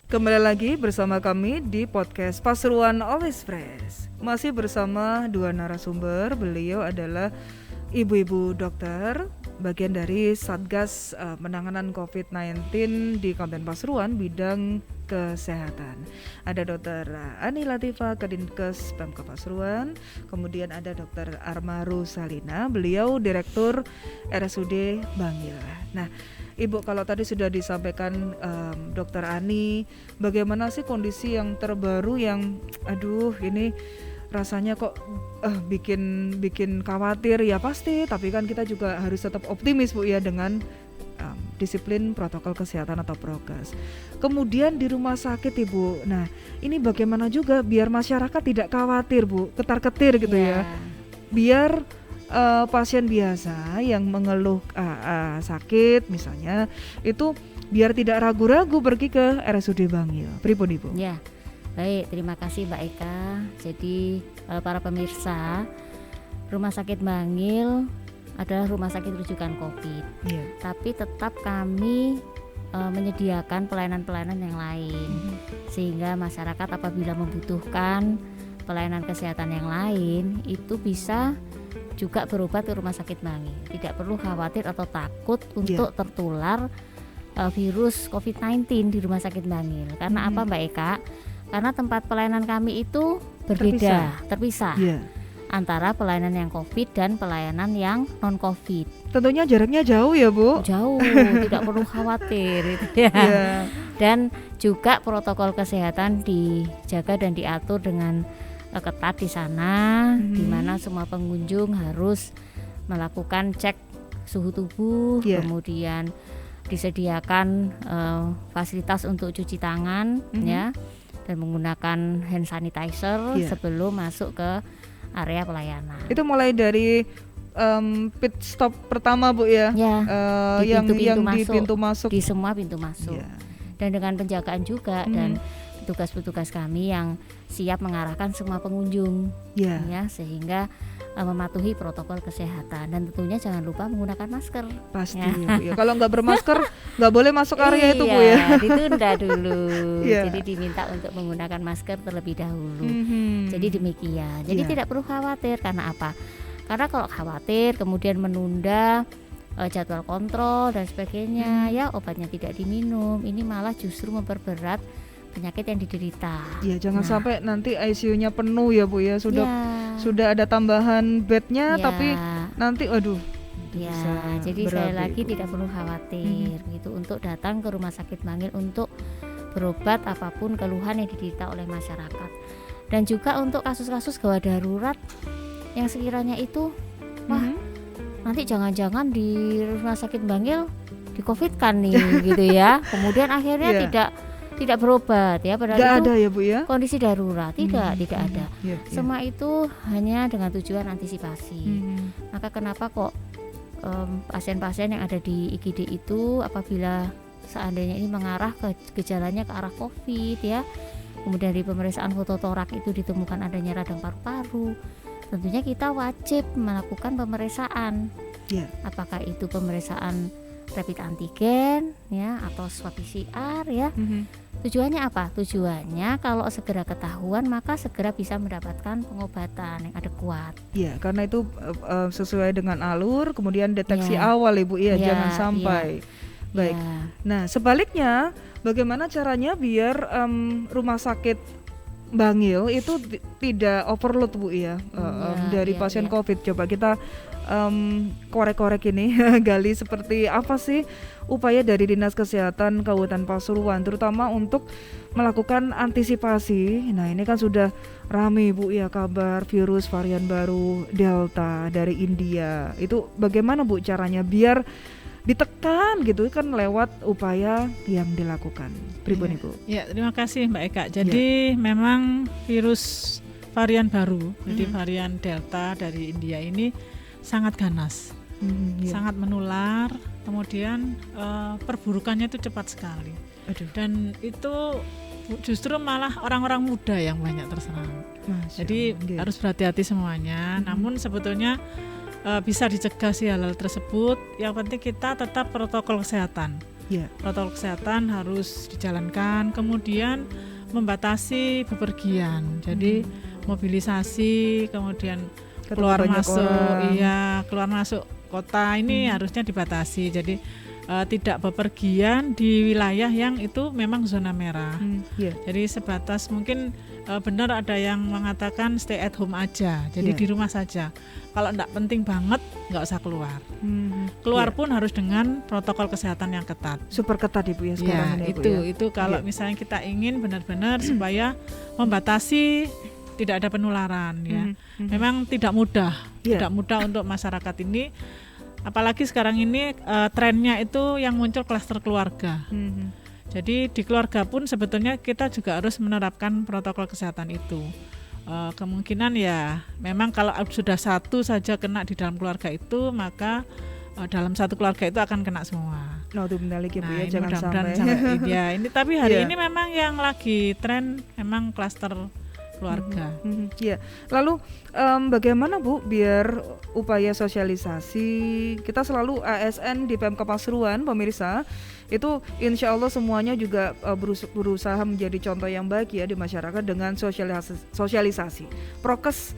Kembali lagi bersama kami di podcast Pasuruan Always Fresh. Masih bersama dua narasumber. Beliau adalah ibu-ibu dokter, bagian dari Satgas penanganan COVID-19 di Kabupaten Pasuruan bidang kesehatan. Ada Dr. Ani Latifah, Kadinkes Pemkab Pasuruan. Kemudian ada Dr. Armaru Salina, beliau Direktur RSUD Bangil. Nah, Ibu, kalau tadi sudah disampaikan Dr. Ani, bagaimana sih kondisi yang terbaru yang ini rasanya kok bikin khawatir ya pasti, tapi kan kita juga harus tetap optimis Bu ya dengan disiplin protokol kesehatan atau prokes. Kemudian di rumah sakit Ibu, nah ini bagaimana juga biar masyarakat tidak khawatir Bu, ketar-ketir gitu ya, biar pasien biasa yang mengeluh sakit misalnya itu biar tidak ragu-ragu pergi ke RSUD Bangil. Pripun Ibu? Ya, baik, terima kasih Mbak Eka. Jadi para pemirsa, Rumah Sakit Bangil adalah rumah sakit rujukan COVID. Tapi tetap kami menyediakan pelayanan-pelayanan yang lain, sehingga masyarakat apabila membutuhkan pelayanan kesehatan yang lain itu bisa juga berobat ke Rumah Sakit Bangil. Tidak perlu khawatir atau takut untuk tertular virus COVID-19 di Rumah Sakit Bangil. Karena apa Mbak Eka? Karena tempat pelayanan kami itu berbeda, terpisah. Antara pelayanan yang COVID dan pelayanan yang non-COVID. Tentunya jaraknya jauh ya Bu? Jauh, tidak perlu khawatir gitu ya. Dan juga protokol kesehatan dijaga dan diatur dengan ketat di sana, di mana semua pengunjung harus melakukan cek suhu tubuh, kemudian disediakan fasilitas untuk cuci tangan ya, dan menggunakan hand sanitizer sebelum masuk ke area pelayanan. Itu mulai dari pit stop pertama Bu ya, di pintu masuk, di semua pintu masuk, dan dengan penjagaan juga dan petugas-petugas kami yang siap mengarahkan semua pengunjung ya, sehingga mematuhi protokol kesehatan, dan tentunya jangan lupa menggunakan masker. Pasti ya. Kalau nggak bermasker nggak boleh masuk area itu Bu ya. Ditunda dulu. Jadi diminta untuk menggunakan masker terlebih dahulu. Jadi demikian. Jadi tidak perlu khawatir. Karena apa? Karena kalau khawatir kemudian menunda jadwal kontrol dan sebagainya, ya obatnya tidak diminum, ini malah justru memperberat penyakit yang diderita. Jangan sampai nanti ICU-nya penuh ya Bu ya. Sudah ada tambahan bednya tapi nanti jadi sekali lagi tidak perlu khawatir gitu untuk datang ke Rumah Sakit Bangil untuk berobat apapun keluhan yang diderita oleh masyarakat. Dan juga untuk kasus-kasus gawat darurat yang sekiranya itu nanti jangan-jangan di Rumah Sakit Bangil di COVID kan nih gitu ya. Kemudian akhirnya tidak berobat ya, padahal itu ada ya Bu ya, kondisi darurat. Tidak ada. Semua itu hanya dengan tujuan antisipasi. Maka kenapa kok pasien-pasien yang ada di IGD itu apabila seandainya ini mengarah ke gejalanya ke arah COVID ya, kemudian di pemeriksaan fototorak itu ditemukan adanya radang paru-paru, tentunya kita wajib melakukan pemeriksaan. Apakah itu pemeriksaan rapid antigen ya atau swab PCR ya. Tujuannya apa? Tujuannya kalau segera ketahuan maka segera bisa mendapatkan pengobatan yang adekuat. Karena itu sesuai dengan alur, kemudian deteksi awal Ibu jangan sampai. Baik. Nah, sebaliknya bagaimana caranya biar rumah sakit Bangil itu tidak overload Bu ya, dari pasien COVID. Coba kita korek-korek ini gali seperti apa sih upaya dari Dinas Kesehatan Kabupaten Pasuruan terutama untuk melakukan antisipasi. Nah, ini kan sudah ramai Bu ya kabar virus varian baru Delta dari India. Itu bagaimana Bu caranya biar ditekan gitu kan lewat upaya yang dilakukan. Pribun Ibu. Terima kasih Mbak Eka. Jadi memang virus varian baru, jadi varian Delta dari India ini sangat ganas, sangat menular, kemudian perburukannya itu cepat sekali. Dan itu justru malah orang-orang muda yang banyak terserang. Jadi harus berhati-hati semuanya. Namun sebetulnya bisa dicegah sih hal-hal tersebut. Yang penting kita tetap protokol kesehatan. Protokol kesehatan harus dijalankan, kemudian membatasi bepergian. Jadi mobilisasi, kemudian keluar masuk kota ini harusnya dibatasi. Jadi tidak bepergian di wilayah yang itu memang zona merah. Jadi sebatas mungkin benar ada yang mengatakan stay at home aja. Jadi di rumah saja. Kalau enggak penting banget nggak usah keluar. Keluar pun harus dengan protokol kesehatan yang ketat. Super ketat Ibu ya sekarang ini. Itu kalau misalnya kita ingin benar-benar supaya membatasi tidak ada penularan ya. Memang tidak mudah untuk masyarakat ini. Apalagi sekarang ini trennya itu yang muncul klaster keluarga. Jadi di keluarga pun sebetulnya kita juga harus menerapkan protokol kesehatan itu. Kemungkinan ya memang kalau sudah satu saja kena di dalam keluarga itu, maka dalam satu keluarga itu akan kena semua. Jangan sampai. Ini tapi hari ini memang yang lagi tren memang klaster keluarga. Lalu bagaimana Bu biar upaya sosialisasi kita selalu ASN di PMK Pasuruan pemirsa itu insya Allah semuanya juga berusaha menjadi contoh yang baik ya di masyarakat dengan sosialisasi prokes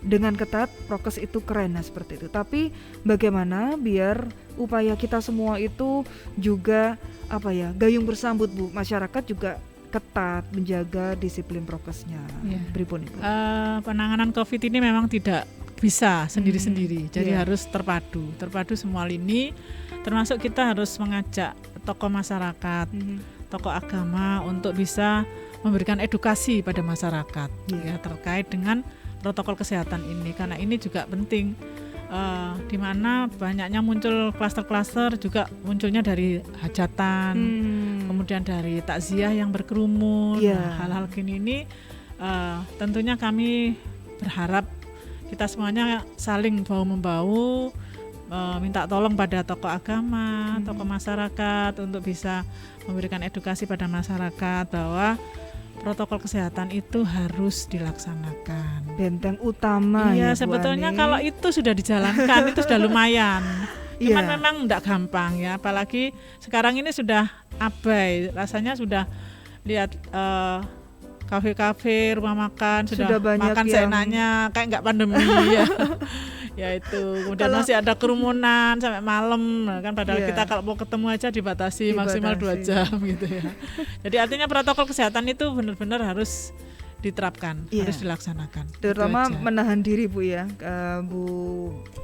dengan ketat, prokes itu keren seperti itu. Tapi bagaimana biar upaya kita semua itu juga gayung bersambut Bu, masyarakat juga ketat menjaga disiplin prokesnya. Pripun Ibu? Penanganan COVID ini memang tidak bisa sendiri-sendiri, jadi harus terpadu semua lini, termasuk kita harus mengajak tokoh masyarakat, tokoh agama untuk bisa memberikan edukasi pada masyarakat ya terkait dengan protokol kesehatan ini, karena ini juga penting. Di mana banyaknya muncul klaster-klaster juga munculnya dari hajatan, kemudian dari takziah yang berkerumun. Hal-hal gini ini tentunya kami berharap kita semuanya saling bahu-membahu, minta tolong pada tokoh agama, tokoh masyarakat untuk bisa memberikan edukasi pada masyarakat bahwa protokol kesehatan itu harus dilaksanakan. Benteng utama ya sebetulnya kalau itu sudah dijalankan itu sudah lumayan. Cuman memang tidak gampang ya, apalagi sekarang ini sudah abai, rasanya sudah lihat kafe-kafe, rumah makan sudah makan seenaknya kayak nggak pandemi ya. Ya itu, kemudian masih ada kerumunan sampai malam kan, padahal kita kalau mau ketemu aja dibatasi maksimal 2 jam gitu ya. Jadi artinya protokol kesehatan itu benar-benar harus diterapkan, harus dilaksanakan. Terutama menahan diri Bu ya, Bu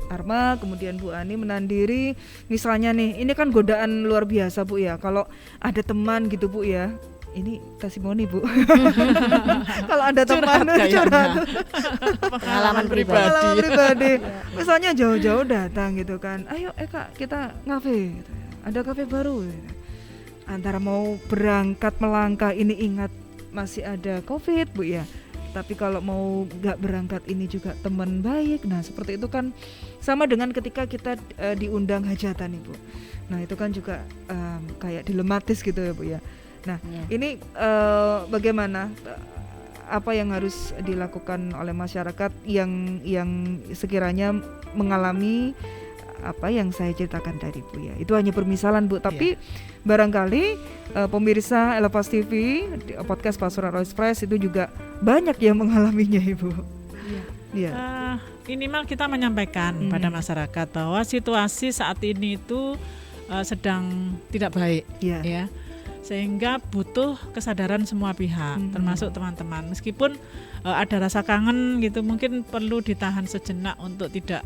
Arma, kemudian Bu Ani menahan diri. Misalnya nih, ini kan godaan luar biasa Bu ya, kalau ada teman gitu Bu ya. Ini testimoni Bu. Kalau ada teman curhat pengalaman pribadi. Misalnya jauh-jauh datang gitu kan, ayo Kak kita ngafe gitu. Ada kafe baru gitu. Antara mau berangkat melangkah ini ingat masih ada COVID Bu ya, tapi kalau mau gak berangkat ini juga teman baik. Nah seperti itu kan sama dengan ketika kita diundang hajatan Ibu. Nah itu kan juga kayak dilematis gitu ya Bu ya. Nah, ini bagaimana apa yang harus dilakukan oleh masyarakat yang sekiranya mengalami apa yang saya ceritakan tadi Bu ya. Itu hanya permisalan Bu, tapi barangkali pemirsa Elepas TV podcast Pasuruan Always Fresh itu juga banyak yang mengalaminya Ibu. Minimal kita menyampaikan pada masyarakat bahwa situasi saat ini itu sedang tidak baik ya. Sehingga butuh kesadaran semua pihak, termasuk teman-teman. Meskipun ada rasa kangen gitu, mungkin perlu ditahan sejenak untuk tidak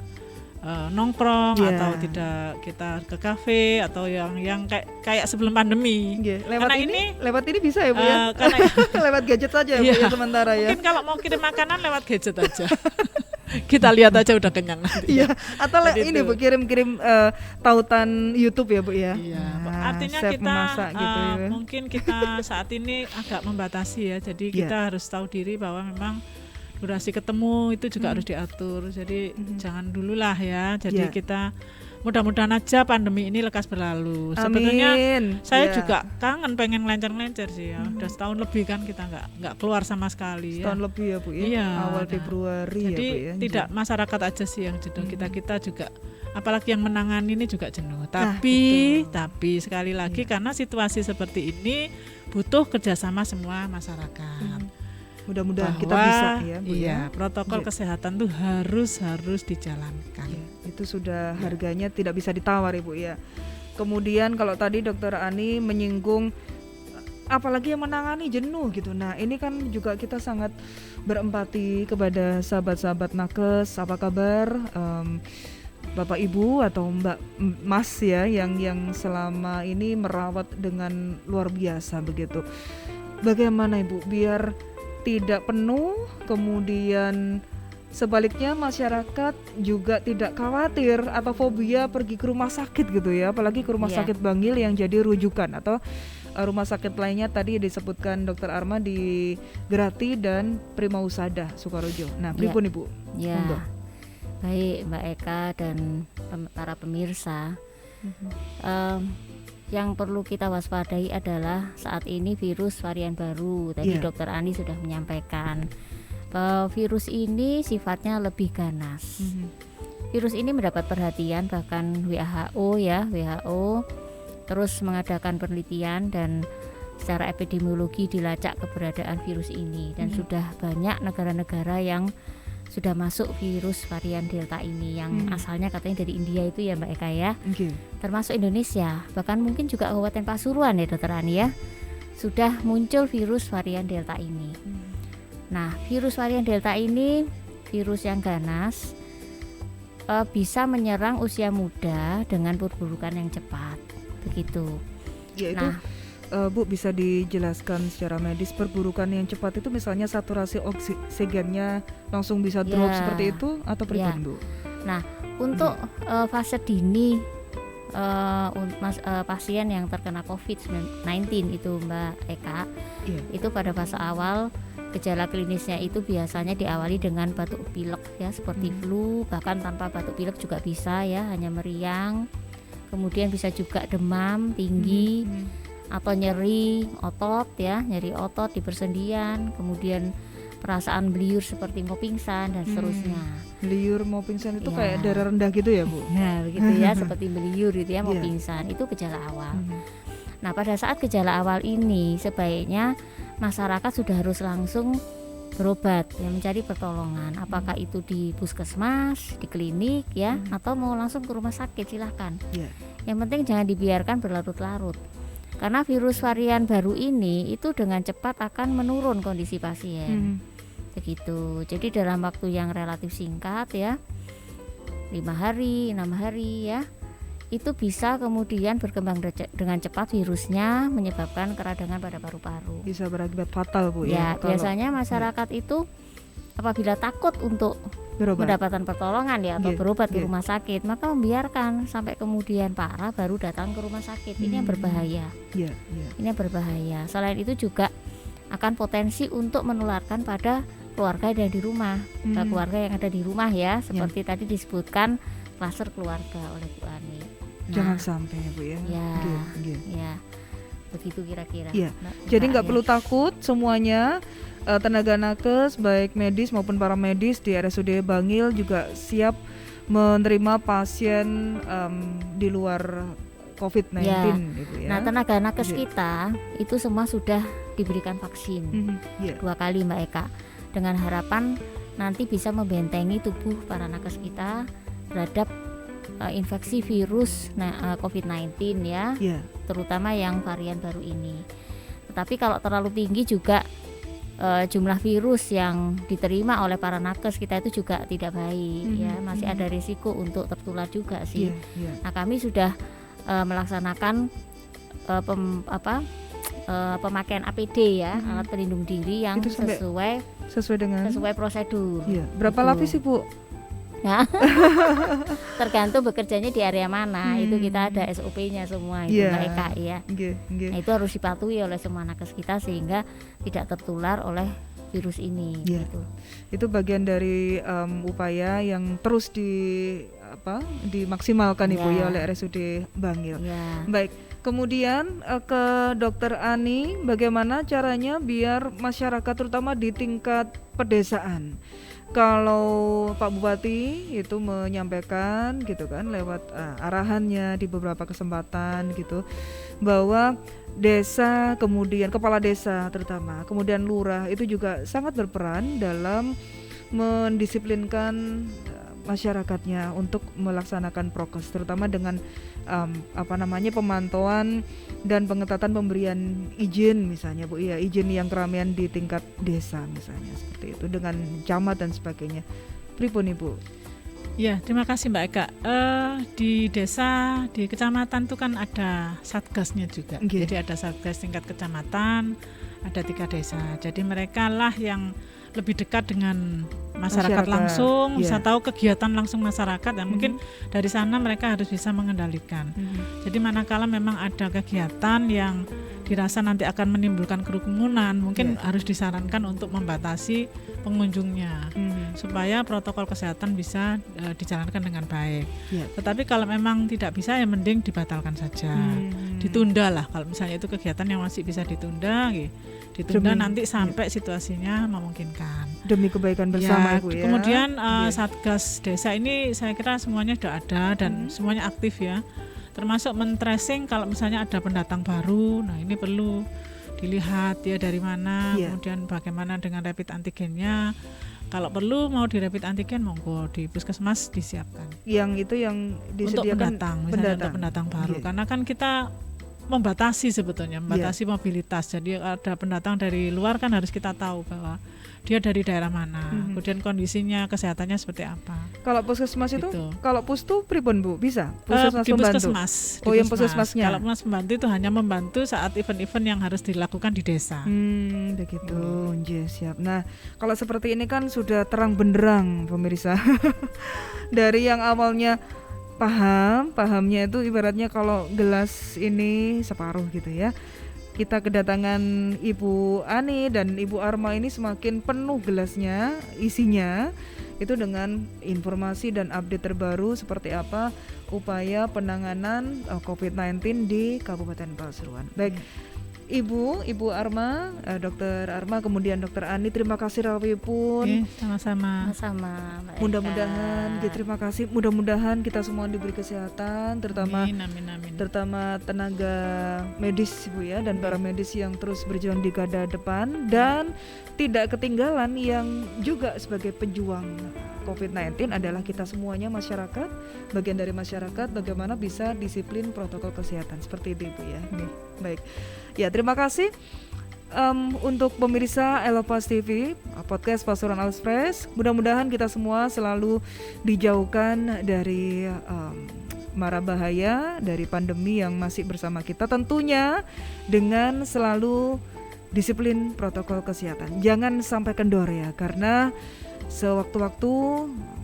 nongkrong atau tidak kita ke kafe atau yang kayak sebelum pandemi. Lewat ini bisa ya Bu ya. Lewat gadget saja ya Bu ya sementara ya. Mungkin kalau mau kirim makanan lewat gadget aja. Kita lihat aja udah kenyang nanti. Atau ini Bu kirim tautan YouTube ya Bu ya. Artinya kita gitu ya. Mungkin kita saat ini agak membatasi ya. Jadi kita harus tahu diri bahwa memang durasi ketemu itu juga harus diatur. Jadi jangan dululah ya. Jadi kita mudah-mudahan aja pandemi ini lekas berlalu. Amin. Sebetulnya saya juga kangen pengen ngelencer-ngelencer sih ya. Udah setahun lebih kan kita nggak keluar sama sekali. Setahun lebih ya Bu ya. Awal Februari jadi ya Bu ya. Tidak masyarakat aja sih yang jenuh, kita juga apalagi yang menangani ini juga jenuh. Tapi sekali lagi karena situasi seperti ini butuh kerjasama semua masyarakat. Mudah-mudahan kita bisa ya, Bu. Iya, protokol kesehatan tuh harus dijalankan. Ya, itu sudah harganya tidak bisa ditawar, Ibu ya. Kemudian kalau tadi Dokter Ani menyinggung apalagi yang menangani jenuh gitu. Nah, ini kan juga kita sangat berempati kepada sahabat-sahabat nakes. Apa kabar Bapak Ibu atau Mbak Mas ya yang selama ini merawat dengan luar biasa begitu. Bagaimana Ibu biar tidak penuh, kemudian sebaliknya masyarakat juga tidak khawatir atau fobia pergi ke rumah sakit gitu ya, apalagi ke rumah sakit Bangil yang jadi rujukan atau rumah sakit lainnya tadi disebutkan Dr. Arma di Grati dan Prima Husada Sukarojo. Nah, pripun Ibu? Ya. Baik Mbak Eka dan para pemirsa. Yang perlu kita waspadai adalah saat ini virus varian baru. Tadi Dokter Ani sudah menyampaikan bahwa virus ini sifatnya lebih ganas. Virus ini mendapat perhatian bahkan WHO terus mengadakan penelitian dan secara epidemiologi dilacak keberadaan virus ini dan sudah banyak negara-negara yang sudah masuk virus varian Delta ini yang asalnya katanya dari India itu ya Mbak Eka ya, termasuk Indonesia, bahkan mungkin juga Kabupaten Pasuruan ya Dokter Ani ya, sudah muncul virus varian Delta ini. Nah, virus varian Delta ini virus yang ganas, bisa menyerang usia muda dengan perburukan yang cepat, begitu. Yaitu Bu bisa dijelaskan secara medis perburukan yang cepat itu misalnya saturasi oksigennya langsung bisa drop seperti itu atau bagaimana Bu? Nah, untuk fase dini pasien yang terkena COVID-19 itu Mbak Eka, itu pada fase awal gejala klinisnya itu biasanya diawali dengan batuk pilek ya seperti flu, bahkan tanpa batuk pilek juga bisa ya, hanya meriang, kemudian bisa juga demam tinggi. Atau nyeri otot ya, nyeri otot di persendian, kemudian perasaan beliur seperti mau pingsan dan seterusnya. Beliur mau pingsan itu kayak darah rendah gitu ya Bu? Nah begitu ya, seperti beliur gitu ya mau pingsan, itu gejala awal. Nah pada saat gejala awal ini sebaiknya masyarakat sudah harus langsung berobat ya, mencari pertolongan, apakah itu di puskesmas, di klinik ya, atau mau langsung ke rumah sakit silahkan. Yang penting jangan dibiarkan berlarut-larut. Karena virus varian baru ini itu dengan cepat akan menurun kondisi pasien, begitu. Jadi dalam waktu yang relatif singkat ya, 5 hari, 6 hari ya, itu bisa kemudian berkembang dengan cepat virusnya menyebabkan keradangan pada paru-paru. Bisa berakibat fatal Bu ya. Biasanya masyarakat itu apabila takut untuk mendapatkan pertolongan ya atau berobat di rumah sakit, maka membiarkan sampai kemudian parah baru datang ke rumah sakit. Ini yang berbahaya. Ini yang berbahaya. Selain itu juga akan potensi untuk menularkan pada keluarga yang ada di rumah, keluarga yang ada di rumah ya, seperti tadi disebutkan klaster keluarga oleh Bu Ani. Jangan sampai ya Bu ya. Ya. Begitu kira-kira. Jadi nggak perlu takut semuanya. Tenaga nakes baik medis maupun paramedis di RSUD Bangil juga siap menerima pasien di luar COVID-19 gitu ya. Nah tenaga nakes kita itu semua sudah diberikan vaksin 2 kali Mbak Eka, dengan harapan nanti bisa membentengi tubuh para nakes kita terhadap infeksi virus COVID-19 ya, terutama yang varian baru ini. Tetapi kalau terlalu tinggi juga jumlah virus yang diterima oleh para nakes kita itu juga tidak baik ya, masih ada risiko untuk tertular juga sih. Nah kami sudah melaksanakan pemakaian APD ya, alat pelindung diri yang sesuai prosedur. Berapa lapis sih Bu? Nah, tergantung bekerjanya di area mana, itu kita ada SOP-nya semua itu Mbak Eka ya. Nah, itu harus dipatuhi oleh semua nakes kita sehingga tidak tertular oleh virus ini. Gitu. Itu bagian dari upaya yang terus dimaksimalkan Ibu ya oleh RSUD Bangil. Baik. Kemudian ke Dokter Ani, bagaimana caranya biar masyarakat terutama di tingkat pedesaan kalau Pak Bupati itu menyampaikan gitu kan lewat arahannya di beberapa kesempatan gitu, bahwa desa, kemudian kepala desa terutama, kemudian lurah itu juga sangat berperan dalam mendisiplinkan masyarakatnya untuk melaksanakan prokes, terutama dengan pemantauan dan pengetatan pemberian izin misalnya Bu, ya izin yang keramaian di tingkat desa misalnya seperti itu dengan camat dan sebagainya. Pripun Ibu? Ya, terima kasih Mbak Eka. Di desa, di kecamatan itu kan ada satgasnya juga. Okay. Jadi ada satgas tingkat kecamatan, ada 3 desa. Jadi mereka lah yang lebih dekat dengan masyarakat langsung, bisa tahu kegiatan langsung masyarakat, dan mungkin dari sana mereka harus bisa mengendalikan. Jadi manakala memang ada kegiatan yang dirasa nanti akan menimbulkan kerumunan, mungkin harus disarankan untuk membatasi pengunjungnya supaya protokol kesehatan bisa dijalankan dengan baik. Tetapi kalau memang tidak bisa, ya mending dibatalkan saja, ditunda lah. Kalau misalnya itu kegiatan yang masih bisa ditunda, ditunda nanti sampai situasinya memungkinkan. Demi kebaikan bersama Ibu ya. Kemudian Satgas Desa ini saya kira semuanya sudah ada dan semuanya aktif ya. Termasuk men-tracing kalau misalnya ada pendatang baru. Nah, ini perlu dilihat ya dari mana, kemudian bagaimana dengan rapid antigennya. Kalau perlu mau di rapid antigen, monggo di puskesmas disiapkan. Yang itu yang disediakan untuk pendatang baru. Karena kan kita membatasi sebetulnya, mobilitas. Jadi ada pendatang dari luar kan harus kita tahu bahwa dia dari daerah mana, kemudian kondisinya kesehatannya seperti apa. Kalau puskesmas itu, kalau pustu pripun Bu? Bisa? Puskesmas di puskesmas. Yang puskesmasnya. Kalau puskesmas pembantu itu hanya membantu saat event-event yang harus dilakukan di desa. Begitu, siap. Nah, kalau seperti ini kan sudah terang benderang pemirsa. Dari yang awalnya pahamnya itu ibaratnya kalau gelas ini separuh gitu ya. Kita kedatangan Ibu Ani dan Ibu Arma ini semakin penuh gelasnya, isinya itu dengan informasi dan update terbaru seperti apa upaya penanganan COVID-19 di Kabupaten Pasuruan. Baik, Ibu Arma, Dokter Arma, kemudian Dokter Ani, terima kasih rawipun. Sama-sama. Mudah-mudahan, terima kasih. Mudah-mudahan kita semua diberi kesehatan, terutama amin. Terutama tenaga medis Bu ya, dan para medis yang terus berjuang di garda depan, dan tidak ketinggalan yang juga sebagai pejuang COVID-19 adalah kita semuanya masyarakat, bagian dari masyarakat, bagaimana bisa disiplin protokol kesehatan seperti itu Ibu ya. Baik. Ya, terima kasih untuk pemirsa Elopas TV, podcast Pasuruan All Express. Mudah-mudahan kita semua selalu dijauhkan dari mara bahaya dari pandemi yang masih bersama kita, tentunya dengan selalu disiplin protokol kesehatan. Jangan sampai kendor ya, karena sewaktu-waktu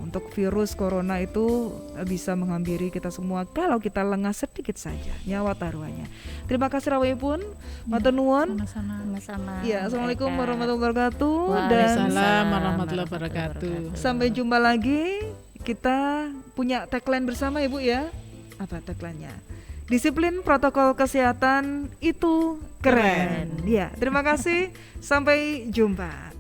untuk virus corona itu bisa menghampiri kita semua kalau kita lengah sedikit saja, nyawa taruhannya. Terima kasih rawuhipun, matur nuwun. Sama-sama. Ya, assalamualaikum warahmatullahi wabarakatuh. Waalaikumsalam warahmatullahi wabarakatuh. Sampai jumpa lagi. Kita punya tagline bersama Ibu ya. Apa tagline-nya? Disiplin protokol kesehatan itu keren. Ya, terima kasih. Sampai jumpa.